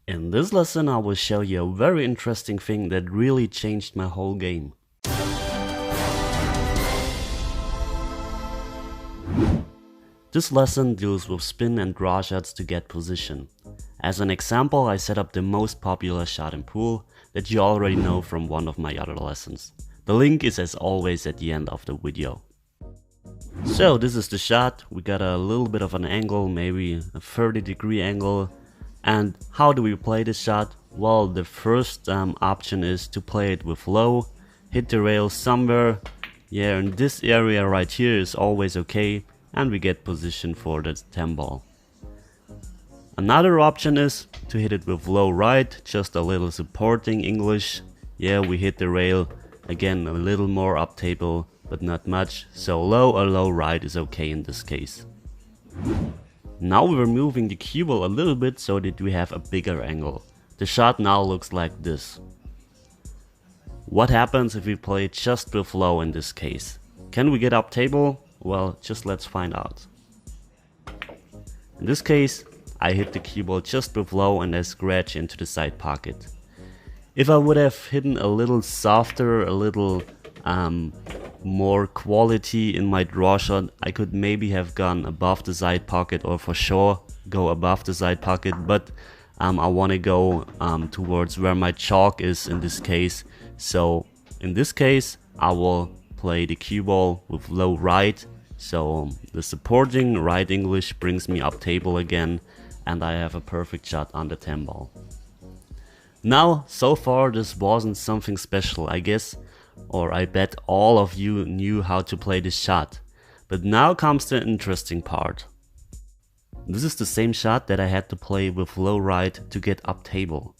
In this lesson I will show you a very interesting thing that really changed my whole game. This lesson deals with spin and draw shots to get position. As an example, I set up the most popular shot in Pool that you already know from one of my other lessons. The link is as always at the end of the video. So this is the shot. We got a little bit of an angle, maybe a 30-degree angle. And how do we play this shot? Well, the first option is to play it with low, hit the rail somewhere. Yeah, in this area right here is always okay, and we get position for the 10 ball. Another option is to hit it with low right, just a little supporting English. Yeah, we hit the rail, again a little more up table, but not much, so low or low right is okay in this case. Now we're moving the cue ball a little bit so that we have a bigger angle. The shot now looks like this. What happens if we play just with low in this case? Can we get up table? Well, just let's find out. In this case, I hit the cue ball just with low and I scratch into the side pocket. If I would have hidden a little softer, a little more quality in my draw shot, I could maybe have gone above the side pocket, or for sure go above the side pocket, but I want to go towards where my chalk is in this case. So in this case I will play the cue ball with low right, so the supporting right English brings me up table again and I have a perfect shot on the 10 ball. Now, so far this wasn't something special, I guess, or I bet all of you knew how to play this shot. But now comes the interesting part. This is the same shot that I had to play with low right to get up table.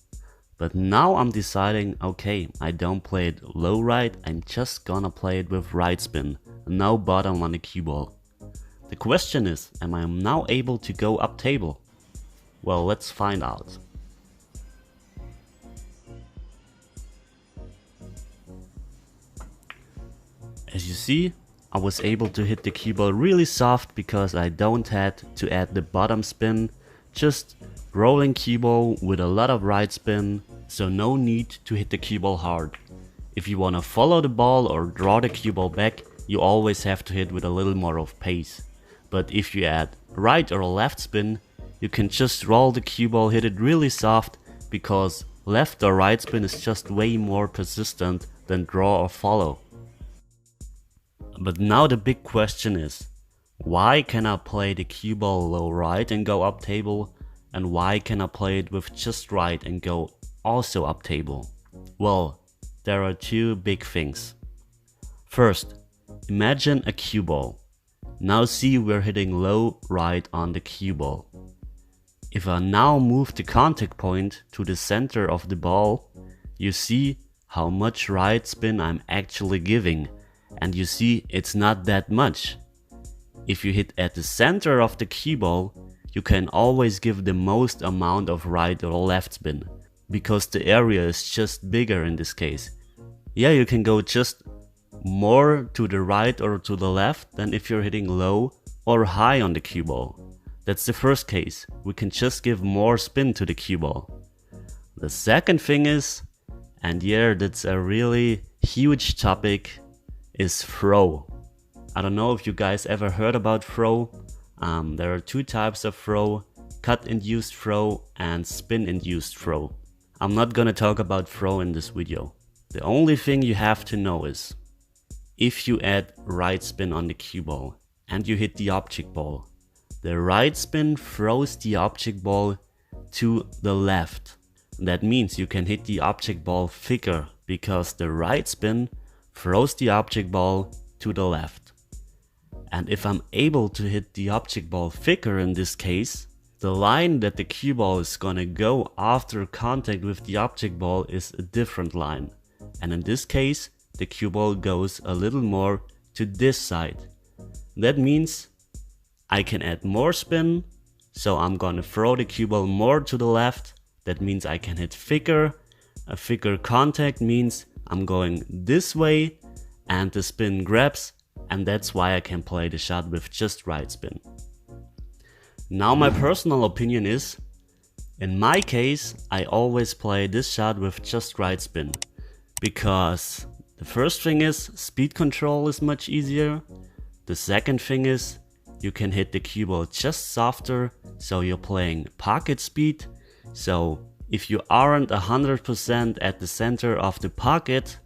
But now I'm deciding, okay, I don't play it low right, I'm just gonna play it with right spin, no bottom on the cue ball. The question is, am I now able to go up table? Well, let's find out. As you see, I was able to hit the cue ball really soft because I don't had to add the bottom spin, just rolling cue ball with a lot of right spin, so no need to hit the cue ball hard. If you wanna follow the ball or draw the cue ball back, you always have to hit with a little more of pace. But if you add right or left spin, you can just roll the cue ball, hit it really soft, because left or right spin is just way more persistent than draw or follow. But now the big question is, why can I play the cue ball low right and go up table, and why can I play it with just right and go also up table? Well, there are two big things. First, imagine a cue ball. Now see, we're hitting low right on the cue ball. If I now move the contact point to the center of the ball, you see how much right spin I'm actually giving. And you see, it's not that much. If you hit at the center of the cue ball, you can always give the most amount of right or left spin, because the area is just bigger in this case. Yeah, you can go just more to the right or to the left than if you're hitting low or high on the cue ball. That's the first case. We can just give more spin to the cue ball. The second thing is, and yeah, that's a really huge topic, is throw. I don't know if you guys ever heard about throw. There are two types of throw: cut-induced throw and spin-induced throw. I'm not gonna talk about throw in this video. The only thing you have to know is, if you add right spin on the cue ball and you hit the object ball, the right spin throws the object ball to the left. That means you can hit the object ball thicker, because the right spin throws the object ball to the left. And if I'm able to hit the object ball thicker in this case, the line that the cue ball is gonna go after contact with the object ball is a different line. And in this case, the cue ball goes a little more to this side. That means I can add more spin, so I'm gonna throw the cue ball more to the left. That means I can hit thicker. A thicker contact means I'm going this way and the spin grabs, and that's why I can play the shot with just right spin. Now my personal opinion is, In my case, I always play this shot with just right spin, because the first thing is speed control is much easier. The second thing is you can hit the cue ball just softer, so you're playing pocket speed. So if you aren't 100% at the center of the pocket,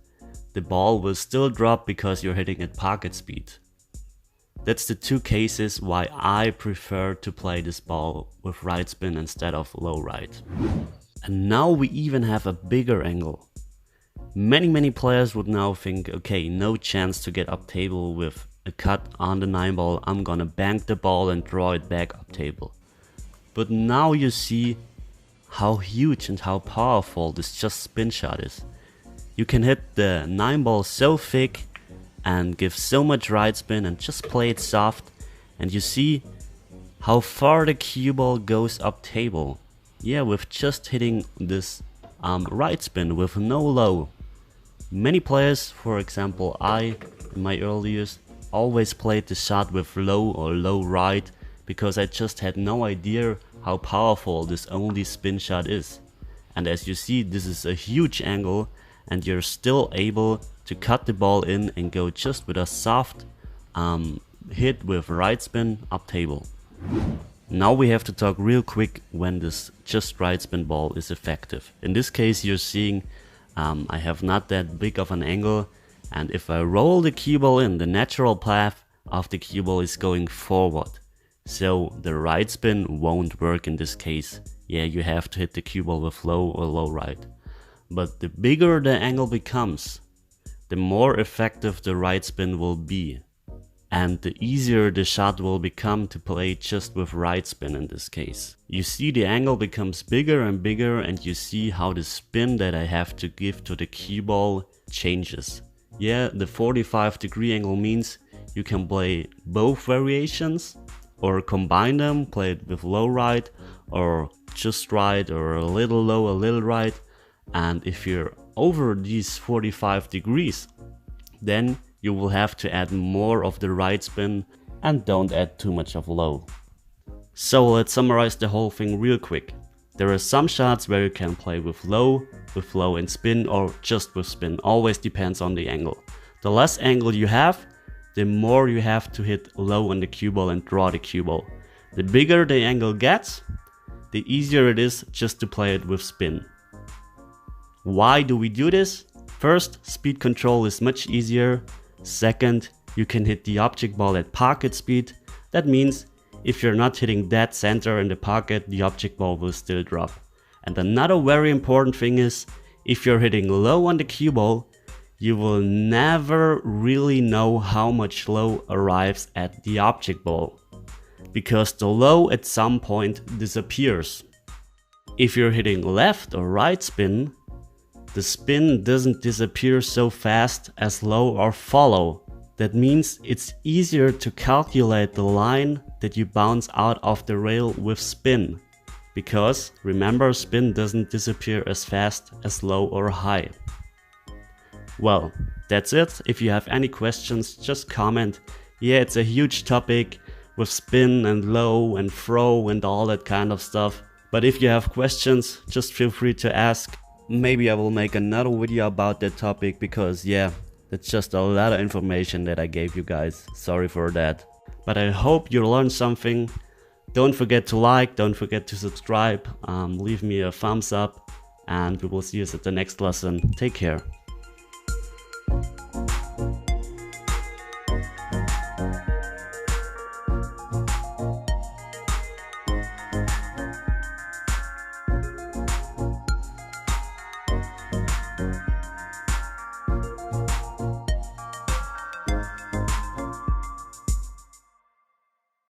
the ball will still drop because you're hitting at pocket speed. That's the two cases why I prefer to play this ball with right spin instead of low right. And now we even have a bigger angle. Many players would now think, okay, no chance to get up table with a cut on the 9 ball, I'm gonna bank the ball and draw it back up table. But now you see how huge and how powerful this just spin shot is. You can hit the 9 ball so thick and give so much right spin and just play it soft, and you see how far the cue ball goes up table. Yeah, with just hitting this right spin with no low. Many players, for example I, in my early years, always played the shot with low or low right because I just had no idea how powerful this only spin shot is. And as you see, this is a huge angle and you're still able to cut the ball in and go just with a soft hit with right spin up table. Now we have to talk real quick when this just right spin ball is effective. In this case you're seeing I have not that big of an angle, and if I roll the cue ball in, the natural path of the cue ball is going forward. So the right spin won't work in this case. Yeah, you have to hit the cue ball with low or low right. But the bigger the angle becomes, the more effective the right spin will be. And the easier the shot will become to play just with right spin in this case. You see the angle becomes bigger and bigger, and you see how the spin that I have to give to the cue ball changes. Yeah, the 45-degree angle means you can play both variations or combine them, play it with low right or just right or a little low, a little right. And if you're over these 45 degrees, then you will have to add more of the right spin and don't add too much of low. So let's summarize the whole thing real quick. There are some shots where you can play with low and spin, or just with spin, always depends on the angle. The less angle you have, the more you have to hit low on the cue ball and draw the cue ball. The bigger the angle gets, the easier it is just to play it with spin. Why do we do this? First, speed control is much easier. Second, you can hit the object ball at pocket speed. That means if you're not hitting dead center in the pocket, the object ball will still drop. And another very important thing is, if you're hitting low on the cue ball, you will never really know how much low arrives at the object ball, because the low at some point disappears. If you're hitting left or right spin, the spin doesn't disappear so fast as low or follow. That means it's easier to calculate the line that you bounce out of the rail with spin. Because remember, spin doesn't disappear as fast as low or high. Well, that's it. If you have any questions, just comment. Yeah, it's a huge topic with spin and low and throw and all that kind of stuff. But if you have questions, just feel free to ask. Maybe I will make another video about that topic, because yeah, that's just a lot of information that I gave you guys. Sorry for that. But I hope you learned something. Don't forget to like, don't forget to subscribe, leave me a thumbs up, and we will see you at the next lesson. Take care.